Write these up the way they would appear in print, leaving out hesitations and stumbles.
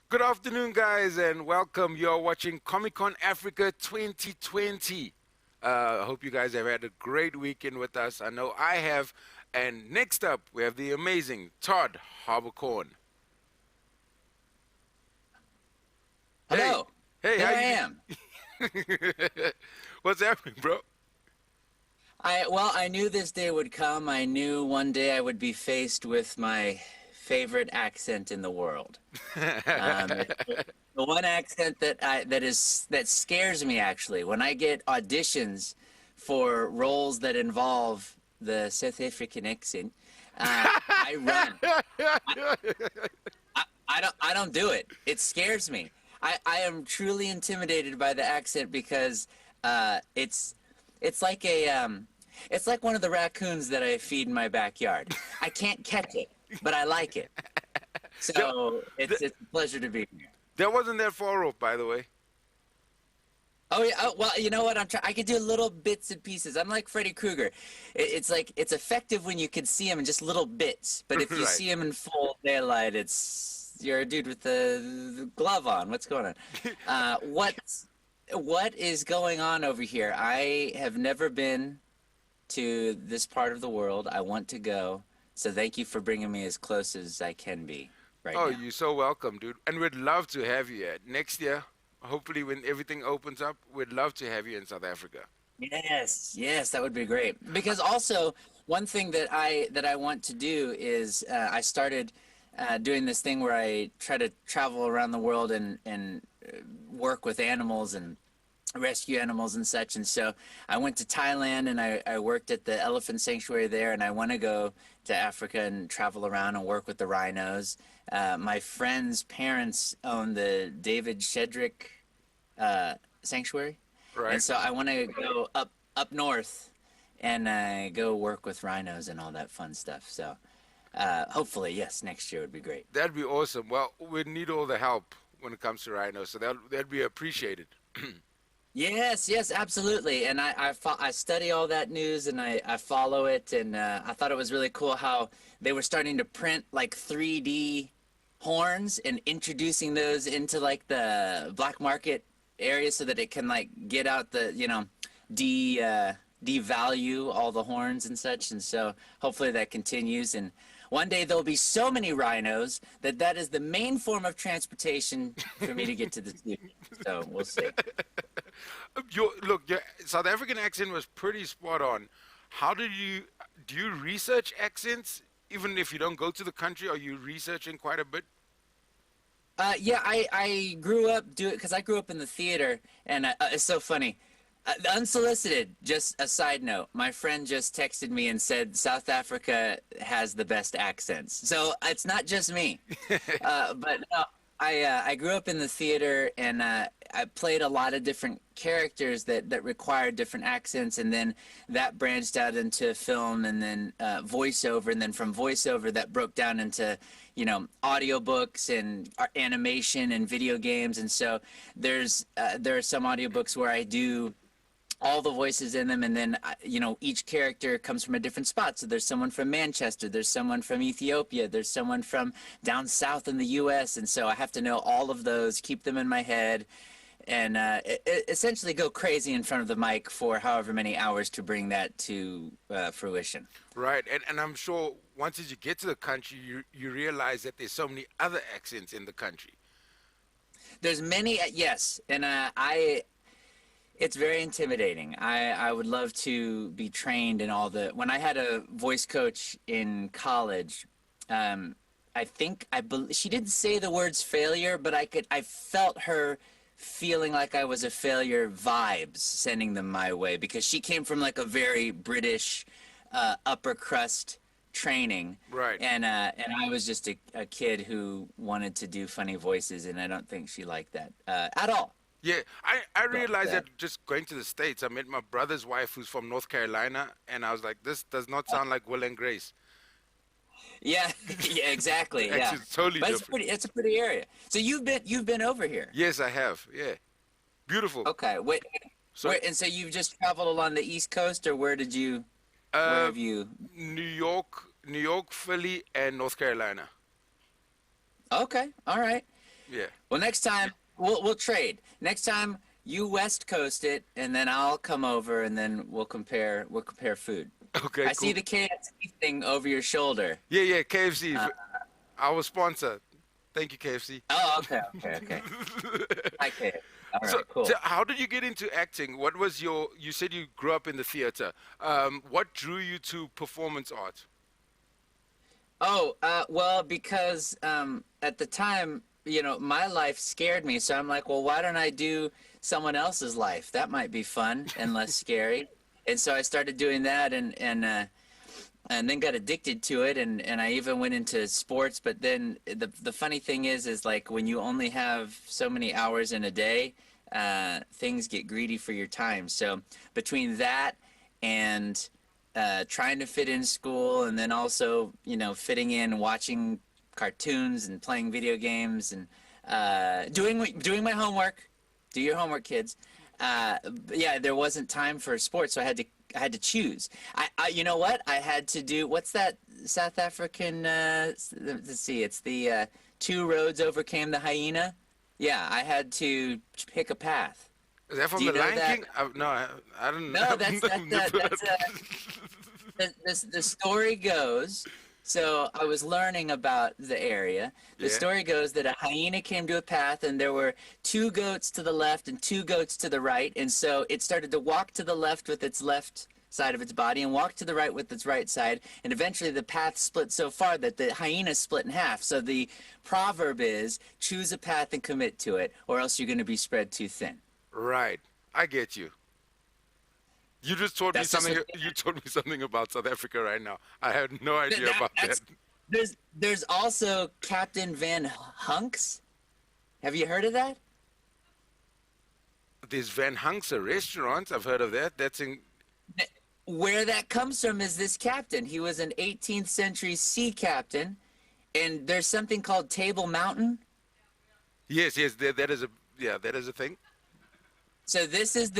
Good afternoon, guys, and welcome. You're watching Comic Con Africa 2020. I hope you guys have had a great weekend with us. I know I have. And next up, we have the amazing Todd Haberkorn. Hey, Hello, hey, here how I you am. doing? What's happening, bro? I knew this day would come. I knew one day I would be faced with my favorite accent in the world. It's the one accent that scares me actually. When I get auditions for roles that involve the South African accent, I run. I don't do it. It scares me. I am truly intimidated by the accent because it's like it's like one of the raccoons that I feed in my backyard. I can't catch it, but I like it. that, So that, it's a pleasure to be here. that wasn't that far off, by the way. Oh yeah. Oh, well, you know what? I can do little bits and pieces. I'm like Freddy Krueger. It's like it's effective when you can see him in just little bits, but if you Right. see him in full daylight, it's you're a dude with the glove on. What's going on? What is going on over here? I have never been to this part of the world. I want to go. So thank you for bringing me as close as I can be right Oh, now. you're so welcome, dude. And we'd love to have you next year. Hopefully, when everything opens up, we'd love to have you in South Africa. Yes, yes, that would be great. Because also one thing that I want to do is I started doing this thing where I try to travel around the world and work with animals and rescue animals and such. And so I went to Thailand and I worked at the elephant sanctuary there. And I want to go to Africa and travel around and work with the rhinos. My friend's parents own the David Shedrick sanctuary, Right? and so I want to go up north and go work with rhinos and all that fun stuff. So hopefully, yes, next year would be great. That'd be awesome. Well, we need all the help when it comes to rhinos, so that'd be appreciated. Yes, yes, absolutely. And I study all that news and I follow it. And I thought it was really cool how they were starting to print like 3D horns and introducing those into like the black market area so that it can like get out the, devalue all the horns and such. And so hopefully that continues. And one day there'll be so many rhinos that that is the main form of transportation for me to get to the studio. So we'll see. Your South African accent was pretty spot on. How do you research accents even if you don't go to the country? Are you researching quite a bit? Yeah, I grew up because I grew up in the theater, and it's so funny. Unsolicited, just a side note. My friend just texted me and said South Africa has the best accents. So it's not just me. But no, I grew up in the theater and I played a lot of different characters that required different accents, and then that branched out into film and then voiceover, and then from voiceover that broke down into audiobooks and animation and video games. And so there are some audiobooks where I do all the voices in them, and then each character comes from a different spot. So there's someone from Manchester, there's someone from Ethiopia, there's someone from down south in the US, and so I have to know all of those, keep them in my head, and essentially go crazy in front of the mic for however many hours to bring that to fruition. Right, and I'm sure once as you get to the country, you realize that there's so many other accents in the country. There's many, yes, and I it's very intimidating. I would love to be trained in all the. When I had a voice coach in college, I think she didn't say the words failure, but I felt her feeling like I was a failure vibes sending them my way because she came from like a very British upper crust training, Right. and I was just a kid who wanted to do funny voices, and I don't think she liked that at all. Yeah, I But realized that just going to the States. I met my brother's wife who's from North Carolina, and I was like, this does not sound like Will and Grace. yeah, yeah, exactly, yeah. Actually, it's totally But different. it's a pretty area. So you've been over here. Yes, I have. Yeah. Beautiful. Okay, wait, So, and so you've just traveled along the East Coast, or where uh, have you? New York, Philly, and North Carolina. Okay, all right. Yeah. Well, next time we'll trade. Next time you West Coast it, and then I'll come over, and then we'll compare food. Okay, I see cool. the KFC thing over your shoulder. Yeah, yeah, KFC, Uh, our sponsor. Thank you, KFC. oh, okay, okay, okay. Hi, KFC. All So, right, cool. so how did you get into acting? What was you said you grew up in the theater. What drew you to performance art? Oh, well, because at the time, my life scared me. So I'm like, well, why don't I do someone else's life? That might be fun and less scary. And so I started doing that, and then got addicted to it, and I even went into sports. But then the funny thing is like when you only have so many hours in a day, things get greedy for your time. So between that and trying to fit in school, and then also fitting in watching cartoons and playing video games and doing my homework. Do your homework, kids. Yeah, there wasn't time for sports, so I had to choose. You know what? I had to do what's that South African? Let's see. It's the two roads overcame the hyena. Yeah, I had to pick a path. Is that from Do you The know Lion that? King? No, I don't know. No, the story goes. So I was learning about the area. The Yeah. story goes that a hyena came to a path, and there were two goats to the left and two goats to the right, and so it started to walk to the left with its left side of its body and walk to the right with its right side, and eventually the path split so far that the hyena split in half. So the proverb is, choose a path and commit to it, or else you're going to be spread too thin. Right. I get you. You just told me That's just something. what, You told me something about South Africa right now. I had no idea about that. that's there's also Captain Van Hunks. Have you heard of that? There's Van Hunk's a restaurant. I've heard of that. That's in. Where that comes from is this captain. He was an 18th century sea captain, and there's something called Table Mountain. Yes, yes. That is a. Yeah, that is a thing. So this is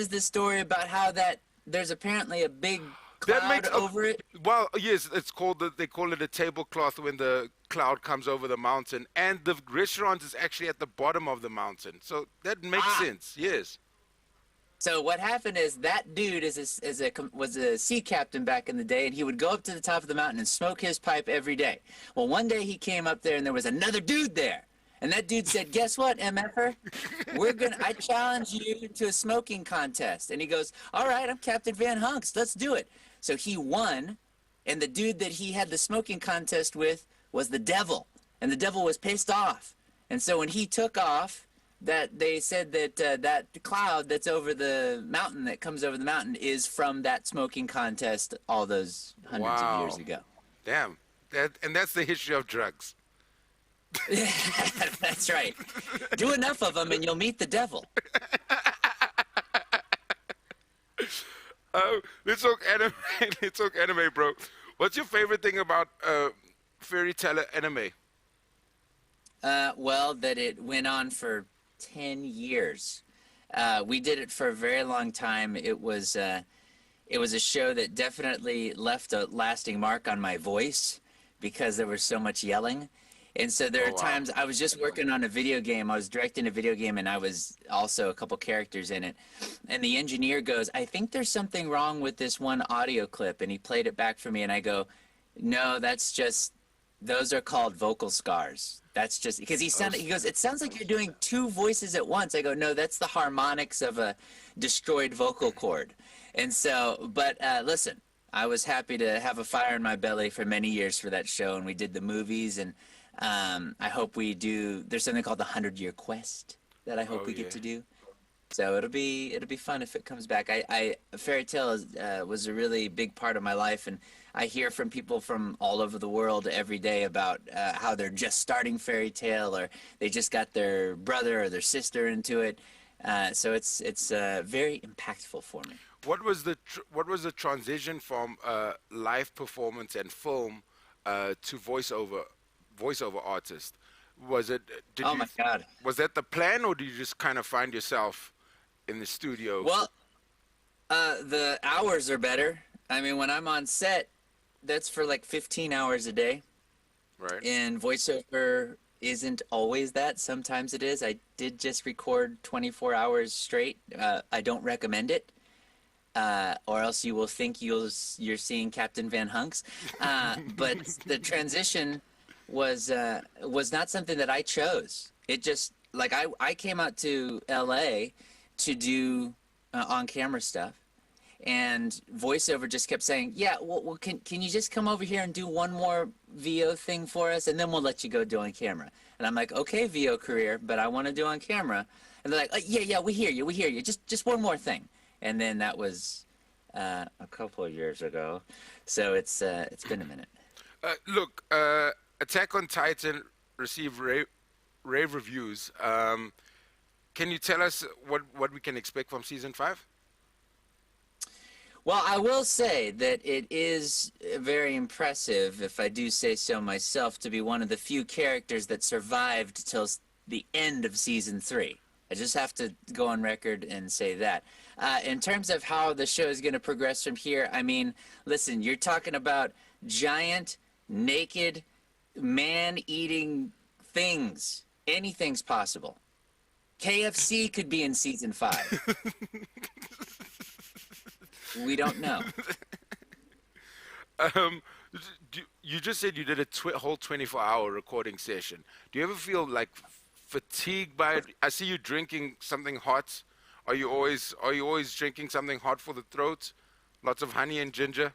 the story about how that there's apparently a big That cloud makes. over it. Well, yes, it's called. They call it a tablecloth when the cloud comes over the mountain, and the restaurant is actually at the bottom of the mountain. So that makes sense. Yes. So what happened is that dude was a sea captain back in the day, and he would go up to the top of the mountain and smoke his pipe every day. Well, one day he came up there, and there was another dude there. And that dude said, guess what, MFer? I challenge you to a smoking contest. And he goes, all right, I'm Captain Van Hunks. Let's do it. So he won. And the dude that he had the smoking contest with was the devil. And the devil was pissed off. And so when he took off, that they said that that cloud that's over the mountain, that comes over the mountain, is from that smoking contest all those hundreds of years Wow. ago. Damn. That's the history of drugs. Yeah, that's right. Do enough of them and you'll meet the devil. Let's talk anime. Let's talk anime, bro. What's your favorite thing about fairy tale anime? Well, that it went on for 10 years. We did it for a very long time. It was a show that definitely left a lasting mark on my voice because there was so much yelling. And so there Oh are wow. times I was just working on a video game. I was directing a video game, and I was also a couple characters in it. And the engineer goes, I think there's something wrong with this one audio clip. And he played it back for me, and I go, no, those are called vocal scars. That's just because he goes, it sounds like you're doing two voices at once. I go, no, that's the harmonics of a destroyed vocal cord. And so, but listen, I was happy to have a fire in my belly for many years for that show, and we did the movies, and I hope we do. There's something called the 100-Year Quest that I hope we yeah. get to do. So it'll be fun if it comes back. Fairy Tale was a really big part of my life, and I hear from people from all over the world every day about how they're just starting Fairy Tale, or they just got their brother or their sister into it. So it's very impactful for me. What was the transition from live performance and film to voiceover artist? Was it? Oh my God. Was that the plan, or did you just kind of find yourself in the studio? Well, the hours are better. I mean, when I'm on set, that's for like 15 hours a day. Right. And voiceover isn't always that. Sometimes it is. I did just record 24 hours straight. I don't recommend it, or else you will think you're seeing Captain Van Hunks. But the transition was not something that I chose. It just like I came out to LA to do on-camera stuff, and voiceover just kept saying, yeah, well can you just come over here and do one more VO thing for us, and then we'll let you go do on camera. And I'm like, okay, VO career, but I want to do on camera. And they're like, yeah, we hear you, just one more thing. And then that was a couple of years ago, so it's been a minute. Look, Attack on Titan received rave reviews. Can you tell us what we can expect from season 5? Well, I will say that it is very impressive, if I do say so myself, to be one of the few characters that survived till the end of season 3. I just have to go on record and say that. In terms of how the show is going to progress from here, I mean, listen, you're talking about giant, naked, man-eating things. Anything's possible. KFC could be in season 5. We don't know. You just said you did a whole 24-hour recording session. Do you ever feel like fatigued by it? I see you drinking something hot. Are you always drinking something hot for the throat? Lots of honey and ginger?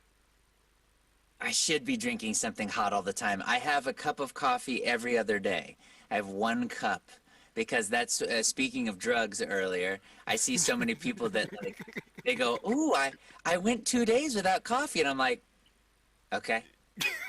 I should be drinking something hot all the time. I have a cup of coffee every other day. I have 1 cup. Because that's, speaking of drugs earlier, I see so many people that, like, they go, ooh, I went 2 days without coffee. And I'm like, okay.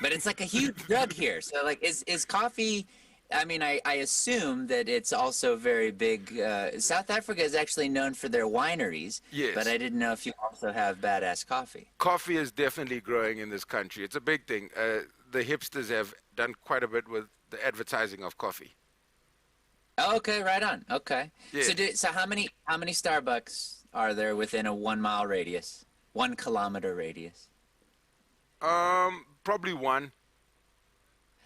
But it's like a huge drug here. So, like, is coffee, I mean, I assume that it's also very big. South Africa is actually known for their wineries. Yes. But I didn't know if you also have badass coffee. Coffee is definitely growing in this country. It's a big thing. The hipsters have done quite a bit with the advertising of coffee. Oh, okay, right on. Okay. Yeah. So how many Starbucks are there within a 1 mile radius, 1 kilometer radius? Probably 1.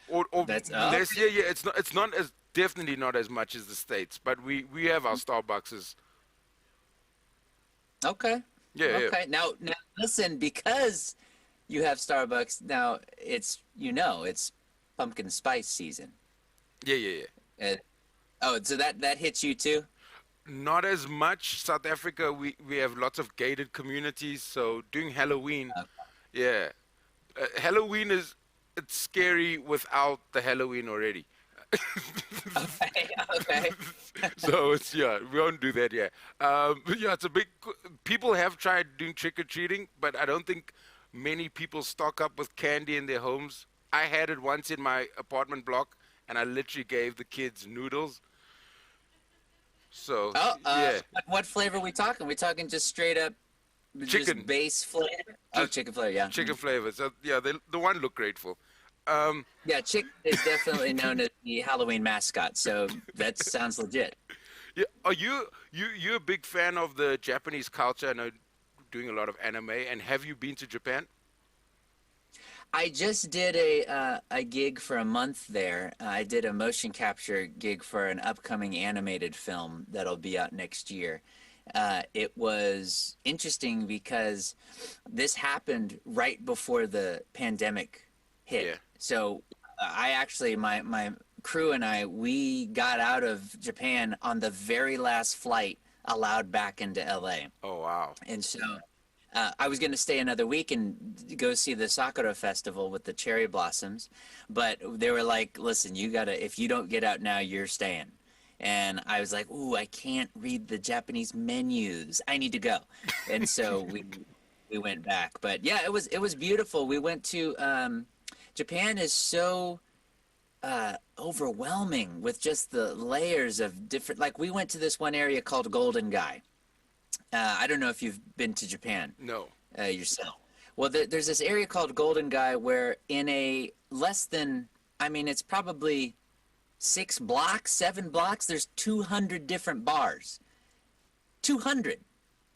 Or That's less. Yeah. It's not as definitely not as much as the States, but we have our Starbucks. Okay. Yeah. Okay. Now listen, because you have Starbucks now, it's pumpkin spice season. Yeah. So that hits you too? Not as much. South Africa, we have lots of gated communities, so doing Halloween, yeah. Halloween it's scary without the Halloween already. Okay. So we won't do that yet. But yeah, it's a big. People have tried doing trick or treating, but I don't think many people stock up with candy in their homes. I had it once in my apartment block, and I literally gave the kids noodles. So yeah. What flavor are we talking? We talking just straight up Chicken. just base flavor? Chicken flavor, yeah. Chicken flavor. So yeah, the one looked grateful. Yeah, chicken is definitely known as the Halloween mascot, so that sounds legit. Yeah, are you a big fan of the Japanese culture? I know doing a lot of anime, and have you been to Japan? I just did a gig for a month there. I did a motion capture gig for an upcoming animated film that'll be out next year. It was interesting because this happened right before the pandemic hit. Yeah. So I actually, my crew and I, we got out of Japan on the very last flight allowed back into LA. Oh, wow. And so I was going to stay another week and go see the Sakura Festival with the cherry blossoms. But they were like, listen, you got to, if you don't get out now, you're staying. And I was like, ooh, I can't read the Japanese menus. I need to go. And so we went back. But yeah, it was beautiful. We went to Japan is so overwhelming with just the layers of different, like we went to this one area called Golden Gai. I don't know if you've been to Japan. No. Yourself. Well, there's this area called Golden Gai where in a less than, I mean, it's probably 7 blocks, there's 200 different bars. 200.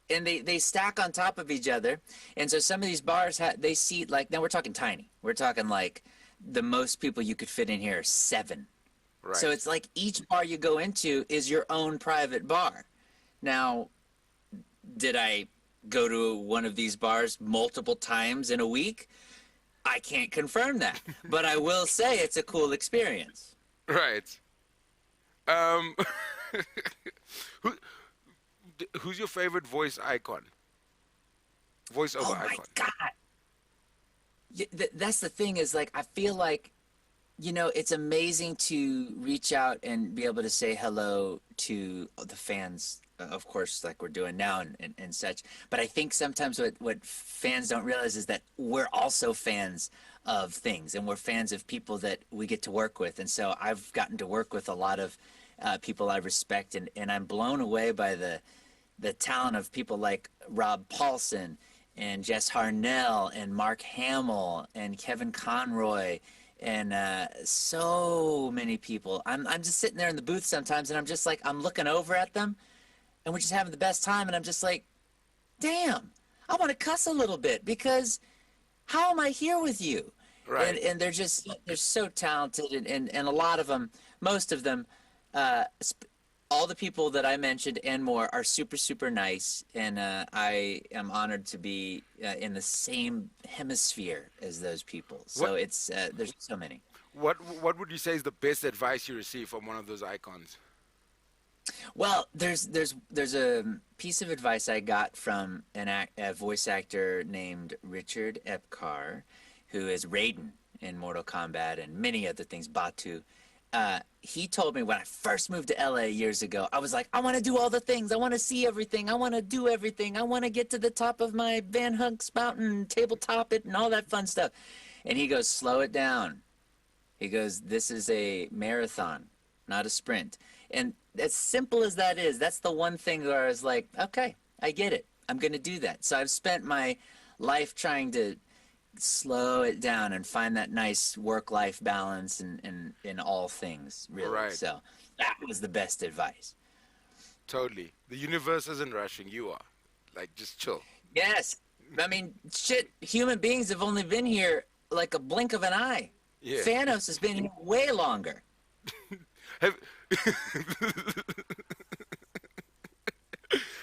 And they stack on top of each other. And so some of these bars, they seat like, now we're talking tiny. We're talking like the most people you could fit in here are 7. So Right. it's like each bar you go into is your own private bar. Now, did I go to one of these bars multiple times in a week? I can't confirm that, but I will say it's a cool experience. Right. Um, who, who's your favorite voice icon? Voiceover Oh my icon. God. That's the thing is like, I feel like, it's amazing to reach out and be able to say hello to the fans, of course, like we're doing now and such. But I think sometimes what fans don't realize is that we're also fans of things and we're fans of people that we get to work with. And so I've gotten to work with a lot of people I respect, and I'm blown away by the talent of people like Rob Paulson and Jess Harnell and Mark Hamill and Kevin Conroy and so many people. I'm just sitting there in the booth sometimes, and I'm just like, I'm looking over at them, and we're just having the best time, and I'm just like, damn, I want to cuss a little bit because how am I here with you? Right. And they're so talented, and a lot of them, most of them, all the people that I mentioned and more are super, super nice, and I am honored to be in the same hemisphere as those people. So What it's there's so many. what would you say is the best advice you received from one of those icons? Well, there's a piece of advice I got from a voice actor named Richard Epcar, who is Raiden in Mortal Kombat and many other things, Batu. He told me when I first moved to LA years ago, I was like, I want to do all the things. I want to see everything. I want to do everything. I want to get to the top of my Van Hunks mountain, tabletop it, and all that fun stuff. And he goes, slow it down. He goes, this is a marathon, not a sprint. And as simple as that is, that's the one thing where I was like, okay, I get it. I'm going to do that. So I've spent my life trying to slow it down and find that nice work-life balance in all things, really. Right. So that was the best advice. Totally. The universe isn't rushing. You are. Like, just chill. Yes. I mean, shit, human beings have only been here like a blink of an eye. Yeah. Thanos has been here way longer. Have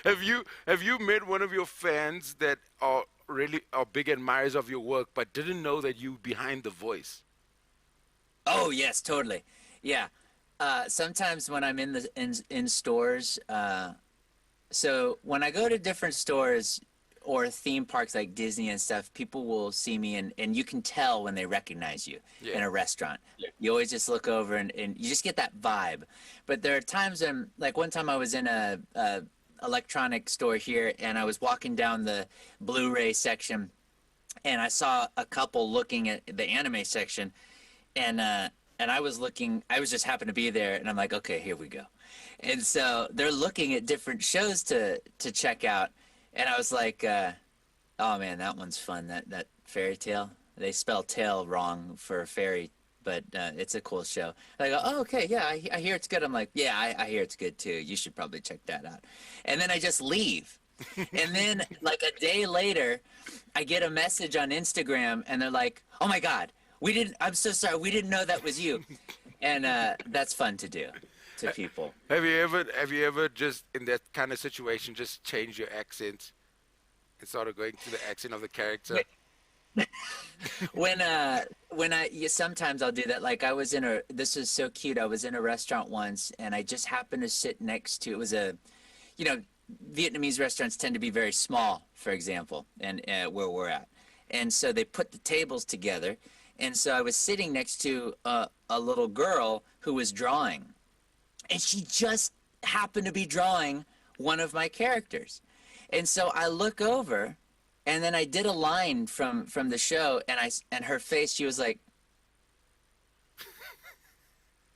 have you met one of your fans that are big admirers of your work but didn't know that you behind the voice? Oh yes, totally. Yeah. Sometimes when I'm in stores, so when I go to different stores or theme parks like Disney and stuff, people will see me and you can tell when they recognize you Yeah. in a restaurant. You always just look over and you just get that vibe. But there are times when, like one time I was in a electronic store here and I was walking down the Blu-ray section and I saw a couple looking at the anime section and I was looking, I was just happened to be there and I'm like, okay, here we go. And so they're looking at different shows to check out. And I was like, oh man, that one's fun. That fairy tale. They spell tail wrong for fairy, but it's a cool show. And I go, oh, okay, yeah, I hear it's good. I'm like, yeah, I hear it's good too. You should probably check that out. And then I just leave. And then like a day later, I get a message on Instagram and they're like, oh my God, I'm so sorry. We didn't know that was you. And that's fun to do to people. Have you ever just in that kind of situation just changed your accent and started going to the accent of the character? When sometimes I'll do that. Like I was this is so cute. I was in a restaurant once and I just happened to sit next to, it was Vietnamese restaurants tend to be very small, for example, and where we're at. And so they put the tables together. And so I was sitting next to a little girl who was drawing. And she just happened to be drawing one of my characters. And so I look over, and then I did a line from the show, and her face, she was like,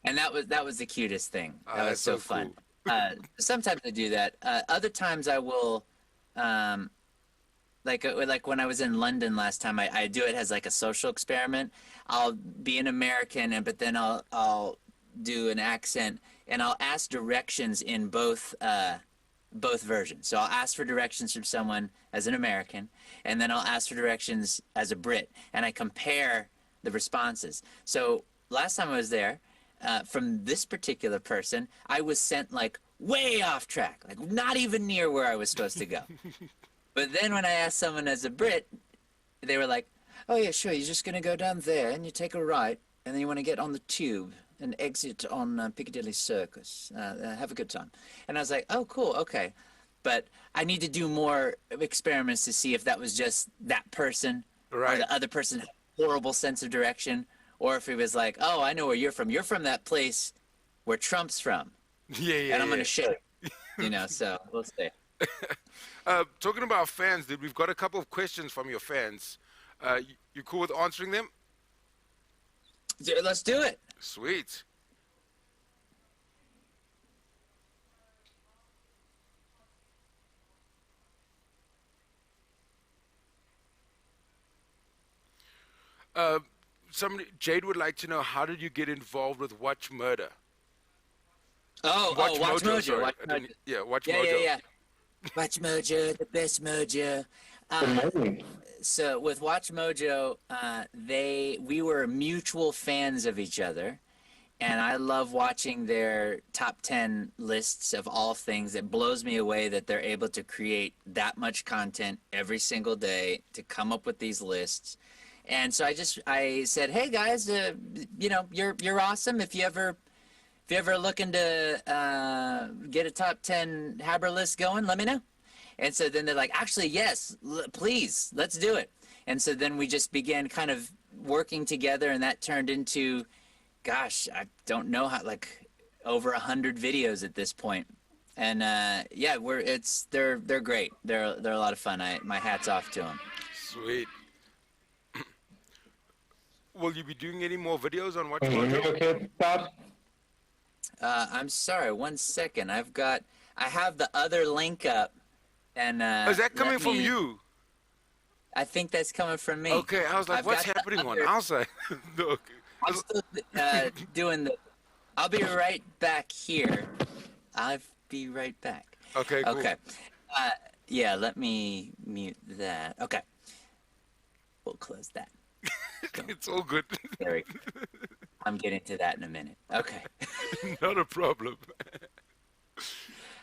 and that was the cutest thing. Oh, That was that's so so fun. cool. Sometimes I do that. Other times I will, like when I was in London last time, I do it as like a social experiment. I'll be an American, but then I'll do an accent, and I'll ask directions in both versions. So I'll ask for directions from someone as an American, and then I'll ask for directions as a Brit, and I compare the responses. So last time I was there, from this particular person, I was sent like way off track, like not even near where I was supposed to go. But then when I asked someone as a Brit, they were like, "Oh yeah, sure. You're just gonna go down there and you take a right, and then you want to get on the tube and exit on Piccadilly Circus. Have a good time." And I was like, "Oh, cool, okay." But I need to do more experiments to see if that was just that person, or Right. the other person had a horrible sense of direction, or if it was like, "Oh, I know where you're from. You're from that place where Trump's from, Yeah, yeah, and I'm yeah. gonna show you." You know, so we'll see. Talking about fans, dude, we've got a couple of questions from your fans. You cool with answering them? Let's do it. Sweet. Uh, Jade would like to know, how did you get involved with Watch Murder? Watch Mojo. Sorry. Watch I Mojo. didn't- yeah, Watch Yeah, Mojo. yeah, yeah. Watch Mojo, the best Mojo. So with Watch Mojo, we were mutual fans of each other, and I love watching their top 10 lists of all things. It blows me away that they're able to create that much content every single day to come up with these lists. And so I said, "Hey guys, you're awesome. If you ever looking to get a top 10 Haber list going, let me know." And so then they're like, "Actually, yes, please, let's do it." And so then we just began kind of working together, and that turned into, gosh, I don't know how, like over 100 videos at this point. And yeah, they're great. They're a lot of fun. My hat's off to them. Sweet. Will you be doing any more videos on Watch Can you hear me Mojo? okay, Todd? I'm sorry, 1 second. I have the other link up, and Is that coming let from me- you? I think that's coming from me. Okay, I was like, I've what's got the happening on other- outside? No, okay. I'm still doing the. I'll be right back here. I'll be right back. Okay, cool. Okay. Yeah, let me mute that. Okay. We'll close that. It's all good. There we go. I'm getting to that in a minute. Okay. Not a problem.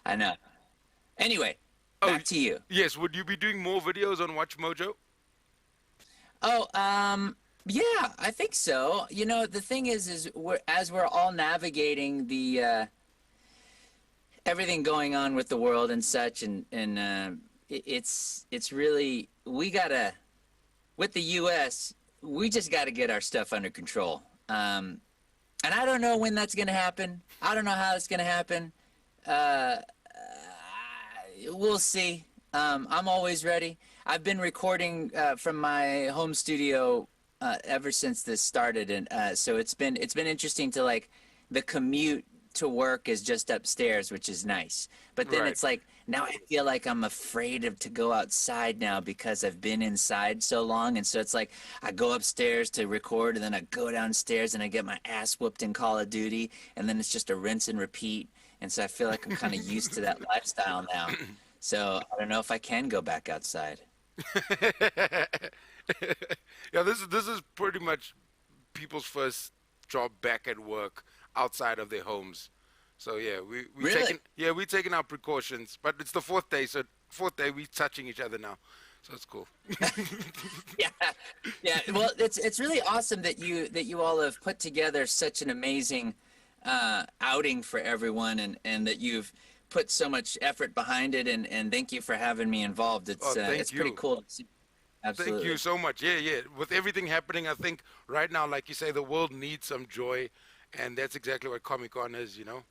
I know. Anyway, Oh, back to you. Yes, would you be doing more videos on Watch Mojo? Oh, yeah, I think so. You know, the thing is as we're all navigating the everything going on with the world and such, and it's really, we gotta, with the U.S., we just gotta get our stuff under control. And I don't know when that's gonna happen. I don't know how it's gonna happen. We'll see. I'm always ready. I've been recording from my home studio ever since this started, and so it's been interesting to, like, the commute to work is just upstairs, which is nice. But then Right. it's like, now I feel like I'm afraid to go outside now because I've been inside so long, and so it's like I go upstairs to record, and then I go downstairs and I get my ass whooped in Call of Duty, and then it's just a rinse and repeat. And so I feel like I'm kind of used to that lifestyle now. So I don't know if I can go back outside. Yeah, this is pretty much people's first job back at work outside of their homes. So yeah, we Really? we're taking our precautions, but it's the fourth day, so fourth day we're touching each other now. So it's cool. Yeah, yeah. Well, it's really awesome that you all have put together such an amazing outing for everyone, and that you've put so much effort behind it, and thank you for having me involved. Oh, thank It's pretty you. cool to see. Absolutely. Thank you so much. Yeah, yeah. With everything happening, I think right now, like you say, the world needs some joy, and that's exactly what Comic-Con is, you know?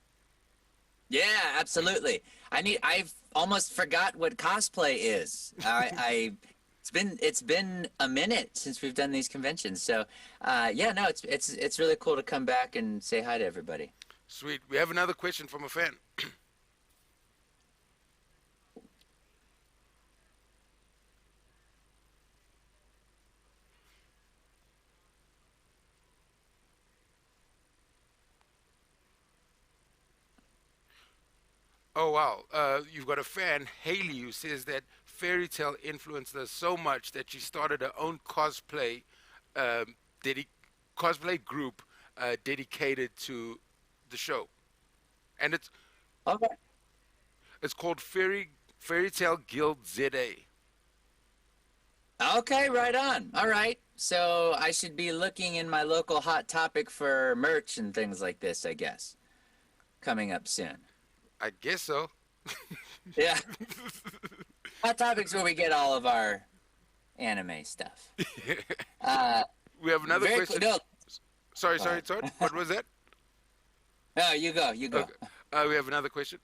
Yeah, absolutely. I've almost forgot what cosplay is. It's been a minute since we've done these conventions. So, yeah, no, it's really cool to come back and say hi to everybody. Sweet. We have another question from a fan. Oh wow! You've got a fan, Haley, who says that Fairy Tale influenced her so much that she started her own cosplay, cosplay group dedicated to the show, and Okay. it's called Fairy Tale Guild ZA. Okay, right on. All right. So I should be looking in my local Hot Topic for merch and things like this, I guess, coming up soon. I guess so. Yeah. Hot Topic's where we get all of our anime stuff. Uh, We have another very question. cool. No, Sorry, Todd. What was that? no, you go. You go. Okay. We have another question.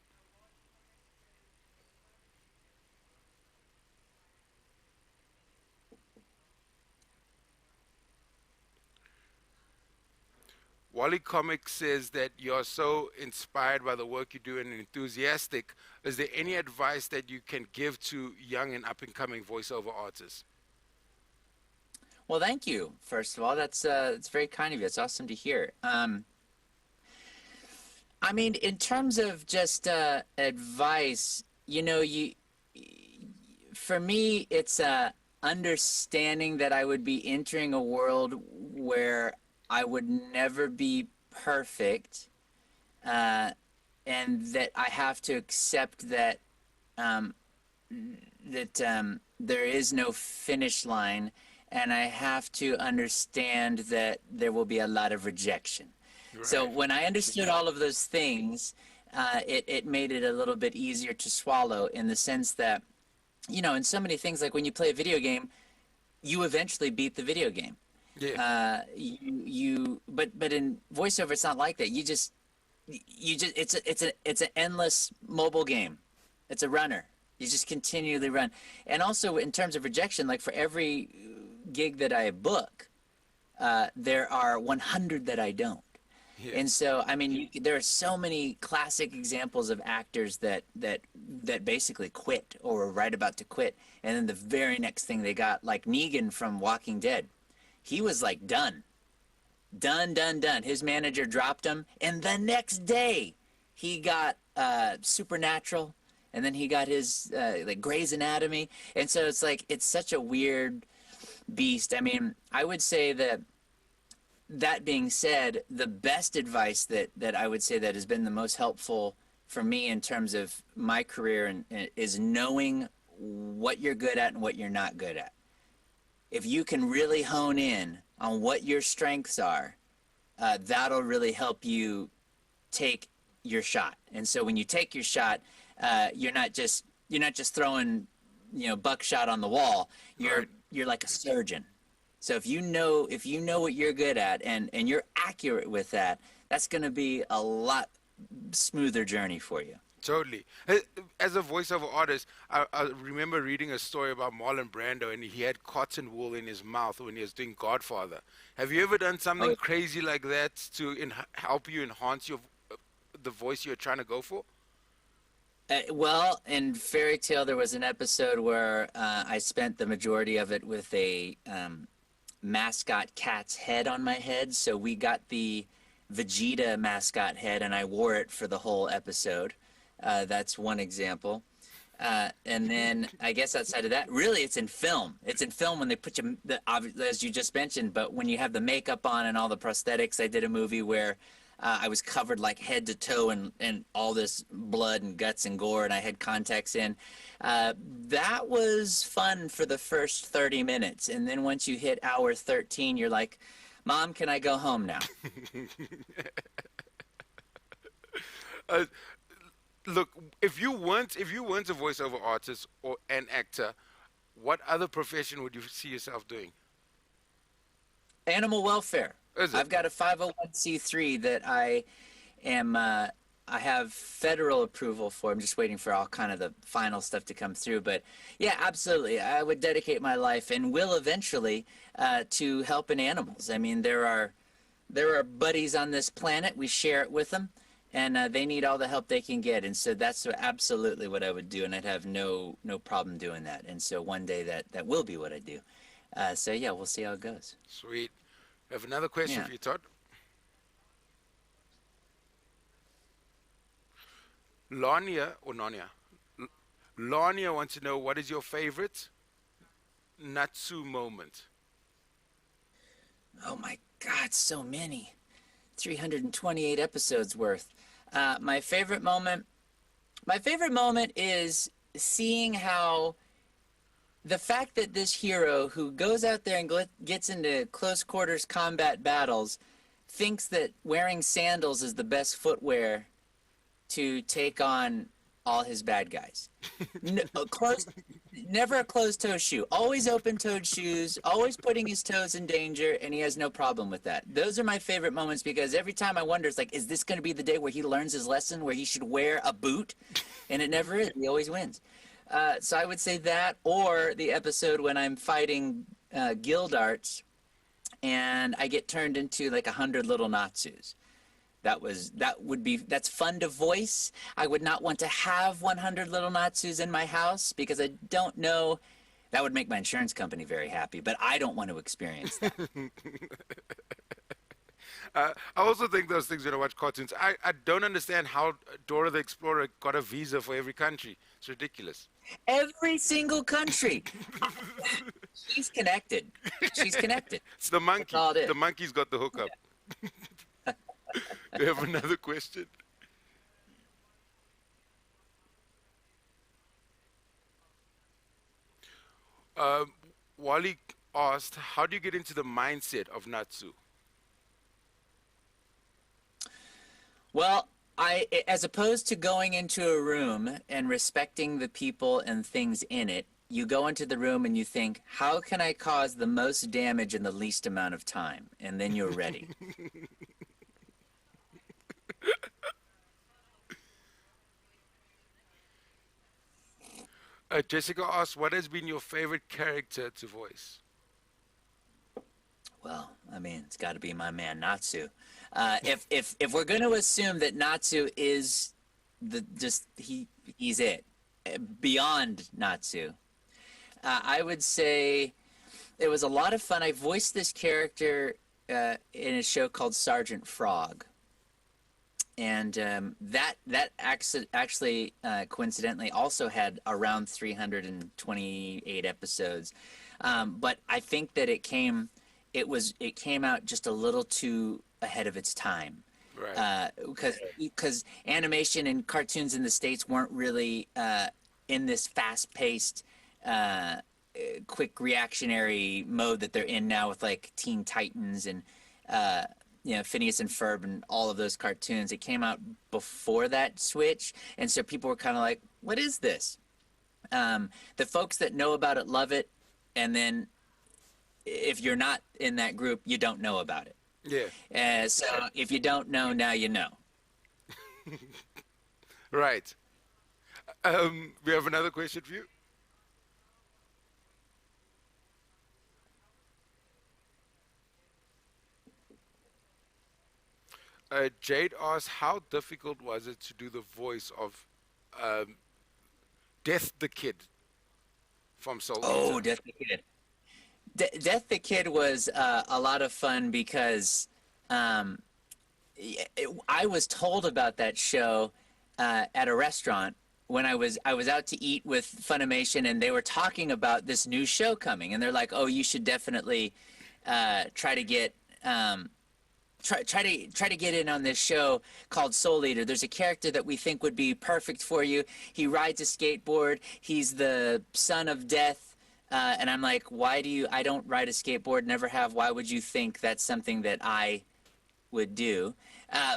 Wally Comics says that you're so inspired by the work you do and enthusiastic. Is there any advice that you can give to young and up and coming voiceover artists? Well, thank you. First of all, it's very kind of you. It's awesome to hear. I mean, in terms of just advice, for me, it's understanding that I would be entering a world where I would never be perfect, and that I have to accept that um, there is no finish line, and I have to understand that there will be a lot of rejection. So Right. when I understood all of those things, it made it a little bit easier to swallow in the sense that, in so many things, like when you play a video game, you eventually beat the video game. Yeah. But in voiceover, it's not like that. It's an endless mobile game. It's a runner. You just continually run. And also in terms of rejection, like for every gig that I book, there are 100 that I don't. Yeah. And so, I mean, there are so many classic examples of actors that basically quit or were right about to quit, and then the very next thing they got, like Negan from Walking Dead, he was like done. His manager dropped him, and the next day he got Supernatural, and then he got his like Grey's Anatomy, and so it's like it's such a weird beast. I mean, I would say that being said, the best advice that I would say that has been the most helpful for me in terms of my career is knowing what you're good at and what you're not good at. If you can really hone in on what your strengths are, that'll really help you take your shot. And so when you take your shot, you're not just throwing, buckshot on the wall. You're like a surgeon. So if you know what you're good at and you're accurate with that, that's going to be a lot smoother journey for you. Totally. As a voiceover artist, I remember reading a story about Marlon Brando, and he had cotton wool in his mouth when he was doing Godfather. Have you ever done something Oh, crazy like that to help you enhance the voice you're trying to go for? well, in Fairy Tale, there was an episode where I spent the majority of it with a mascot cat's head on my head. So we got the Vegeta mascot head, and I wore it for the whole episode. That's one example. And then I guess outside of that, really, it's in film. It's in film when they put you, as you just mentioned, but when you have the makeup on and all the prosthetics. I did a movie where I was covered like head to toe in all this blood and guts and gore, and I had contacts in. That was fun for the first 30 minutes. And then once you hit hour 13, you're like, Mom, can I go home now? uh, Look, if you weren't a voiceover artist or an actor, what other profession would you see yourself doing? Animal welfare. Is it? I've got a 501c3 that I have federal approval for. I'm just waiting for all kind of the final stuff to come through. But yeah, absolutely. I would dedicate my life and will eventually to helping animals. I mean, there are buddies on this planet. We share it with them, and they need all the help they can get. And so that's absolutely what I would do, and I'd have no problem doing that. And so one day that will be what I do. So yeah, we'll see how it goes. Sweet. I have another question Yeah. for you, Todd. Lania or Nania? L- Lania wants to know, what is your favorite Natsu moment? Oh my God, so many. 328 episodes worth. My favorite moment. My favorite moment is seeing how the fact that this hero who goes out there and gets into close quarters combat battles thinks that wearing sandals is the best footwear to take on all his bad guys. No, never a closed-toe shoe. Always open-toed shoes, always putting his toes in danger, and he has no problem with that. Those are my favorite moments because every time I wonder, it's like, is this going to be the day where he learns his lesson, where he should wear a boot? And it never is. He always wins. So I would say that, or the episode when I'm fighting guild arts, and I get turned into like 100 little Natsus. That's fun to voice. I would not want to have 100 little Natsus in my house because I don't know. That would make my insurance company very happy, but I don't want to experience that. I also think those things when I watch cartoons. I don't understand how Dora the Explorer got a visa for every country. It's ridiculous. Every single country. She's connected. She's connected. It's the monkey. That's all it is. The monkey's got the hookup. Do you have another question? Wally asked, how do you get into the mindset of Natsu? Well, as opposed to going into a room and respecting the people and things in it, you go into the room and you think, how can I cause the most damage in the least amount of time? And then you're ready. Jessica asked, what has been your favorite character to voice? Well, I mean, it's got to be my man Natsu. If we're going to assume that Natsu is he's it, beyond Natsu, I would say it was a lot of fun. I voiced this character in a show called Sergeant Frog. And that actually coincidentally also had around 328 episodes, but I think that it came out just a little too ahead of its time, Right. Because animation and cartoons in the States weren't really in this fast-paced, quick reactionary mode that they're in now with like Teen Titans and Phineas and Ferb and all of those cartoons. It came out before that switch, and so people were kind of like, what is this? The folks that know about it love it, and then if you're not in that group, you don't know about it. Yeah. So if you don't know, now you know. Right. We have another question for you. Jade asked, how difficult was it to do the voice of Death the Kid from Soul Oh, Eater? Death the Kid. Death the Kid was a lot of fun because I was told about that show at a restaurant when I was out to eat with Funimation, and they were talking about this new show coming, and they're like, "Oh, you should definitely try to get try to get in on this show called Soul Eater. There's a character that we think would be perfect for you. He rides a skateboard. He's the son of death." And I'm like, I don't ride a skateboard, never have. Why would you think that's something that I would do?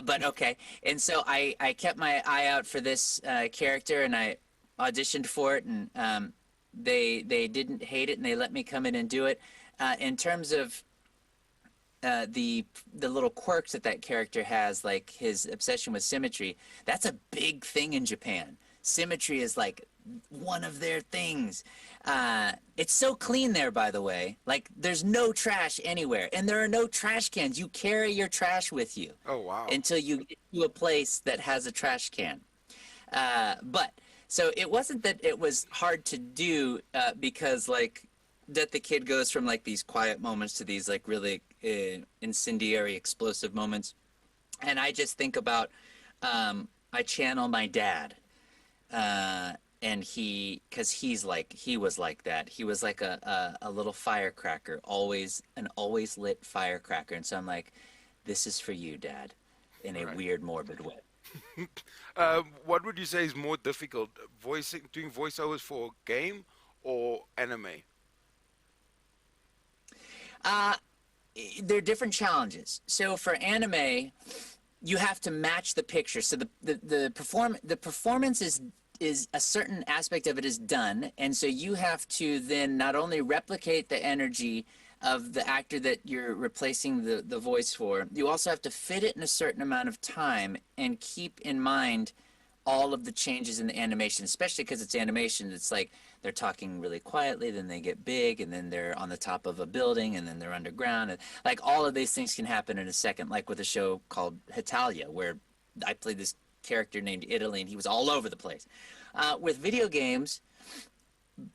But okay. And so I kept my eye out for this character, and I auditioned for it, and they didn't hate it, and they let me come in and do it. In terms of the little quirks that character has, like his obsession with symmetry, that's a big thing in Japan. Symmetry is like one of their things. It's so clean there, by the way. Like, there's no trash anywhere, and there are no trash cans. You carry your trash with you. Oh, wow. Until you get to a place that has a trash can. So it wasn't that it was hard to do because, like, that the kid goes from, like, these quiet moments to these, like, really incendiary, explosive moments. And I just think about, I channel my dad. And he was like that. He was like a little firecracker, always lit firecracker. And so I'm like, this is for you, Dad. in a Right. weird, morbid way. What would you say is more difficult, doing voiceovers for game or anime? Uh, they're different challenges. So for anime, you have to match the picture. So the performance is a certain aspect of it is done, and so you have to then not only replicate the energy of the actor that you're replacing the voice for, you also have to fit it in a certain amount of time and keep in mind all of the changes in the animation, especially because it's animation. It's like they're talking really quietly, then they get big, and then they're on the top of a building, and then they're underground. And like all of these things can happen in a second, like with a show called Hetalia, where I played this character named Italy, and he was all over the place. With video games,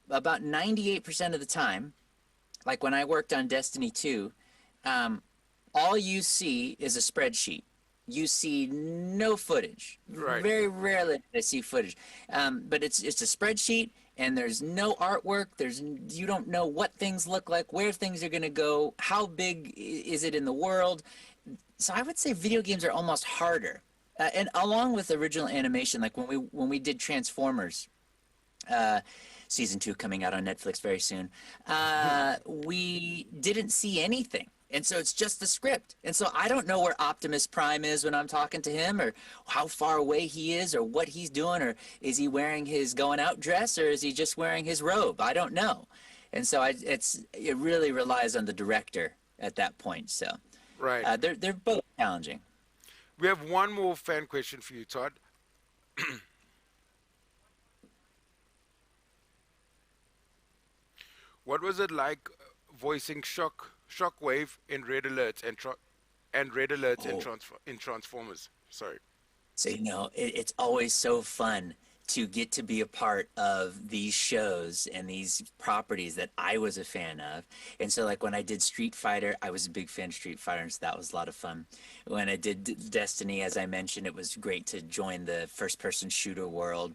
about 98% of the time, like when I worked on Destiny 2, all you see is a spreadsheet. You see no footage. Right. Very rarely do I see footage. But it's a spreadsheet, and there's no artwork. You don't know what things look like, where things are going to go, how big is it in the world. So I would say video games are almost harder. And along with original animation, like when we did Transformers, season 2 coming out on Netflix very soon, we didn't see anything. And so it's just the script. And so I don't know where Optimus Prime is when I'm talking to him, or how far away he is, or what he's doing, or is he wearing his going out dress, or is he just wearing his robe? I don't know. And so it really relies on the director at that point. So Right. they're both challenging. We have one more fan question for you, Todd. What was it like voicing Shockwave in Red Alerts and Red Alerts Oh. in Transformers? Sorry. So, it's always so fun to get to be a part of these shows and these properties that I was a fan of. And so, like, when I did Street Fighter, I was a big fan of Street Fighter, and so that was a lot of fun. When I did Destiny, as I mentioned, it was great to join the first-person shooter world.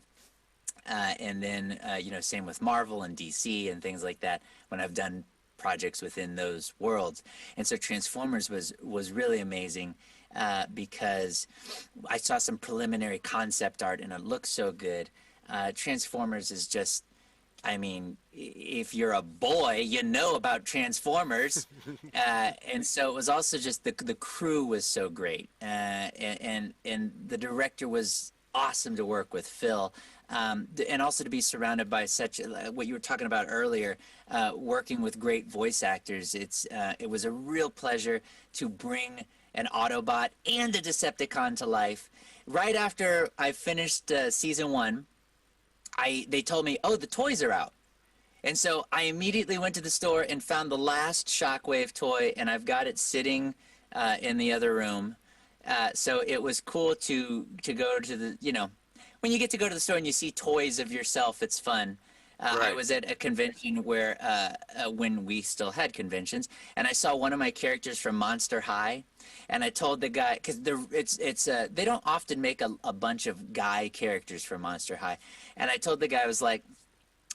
And then, same with Marvel and DC and things like that when I've done projects within those worlds. And so Transformers was really amazing because I saw some preliminary concept art and it looks so good. Transformers is just, I mean, if you're a boy, you know about Transformers. And so it was also just the crew was so great. And the director was awesome to work with, Phil. And also to be surrounded by such what you were talking about earlier, working with great voice actors. It was a real pleasure to bring an Autobot and a Decepticon to life. Right after I finished season 1, they told me, oh, the toys are out. And so I immediately went to the store and found the last Shockwave toy, and I've got it sitting in the other room. So it was cool to go to the, when you get to go to the store and you see toys of yourself, it's fun. I Right. was at a convention where, when we still had conventions, and I saw one of my characters from Monster High, and I told the guy, because they don't often make a bunch of guy characters for Monster High, and I told the guy, I was like,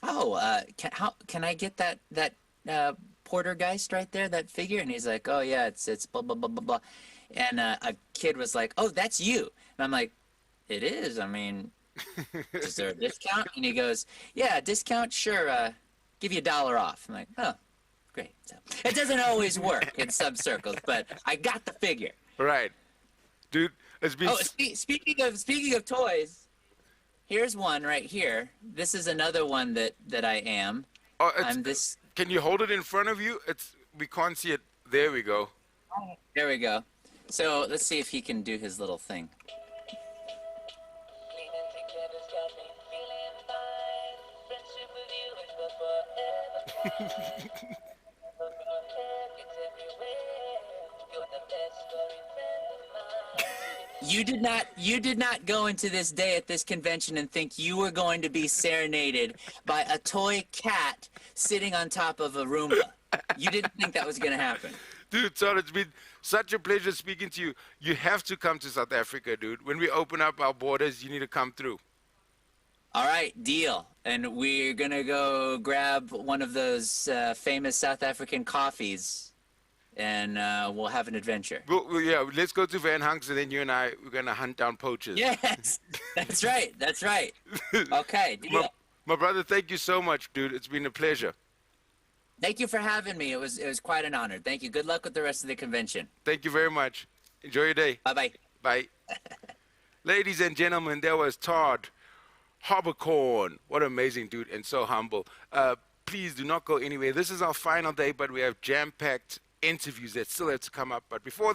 oh, can I get that Portergeist right there, that figure? And he's like, oh yeah, it's blah blah blah blah blah, and a kid was like, oh, that's you, and I'm like, it is. I mean, is there a discount? And he goes, yeah, discount, sure. Give you $1 off. I'm like, oh, great. So it doesn't always work in some circles, but I got the figure. Right. Dude, it's been Oh, speaking of toys, here's one right here. This is another one that I am. oh, I'm this. can you hold it in front of you? We can't see it. There we go. There we go. So let's see if he can do his little thing. You did not go into this day at this convention and think you were going to be serenaded by a toy cat sitting on top of a Roomba. You didn't think that was going to happen. Dude, Todd, it's been such a pleasure speaking to you. You have to come to South Africa, dude. When we open up our borders, you need to come through. All right, deal. And we're going to go grab one of those famous South African coffees and we'll have an adventure. Yeah, let's go to Van Hunks, and then you and we're going to hunt down poachers. Yes, that's right. That's right. Okay, deal. My brother, thank you so much, dude. It's been a pleasure. Thank you for having me. It was quite an honor. Thank you. Good luck with the rest of the convention. Thank you very much. Enjoy your day. Bye-bye. Bye. Ladies and gentlemen, there was Todd Haberkorn. What an amazing dude and so humble. Please do not go anywhere. This is our final day, but we have jam-packed interviews that still have to come up. But before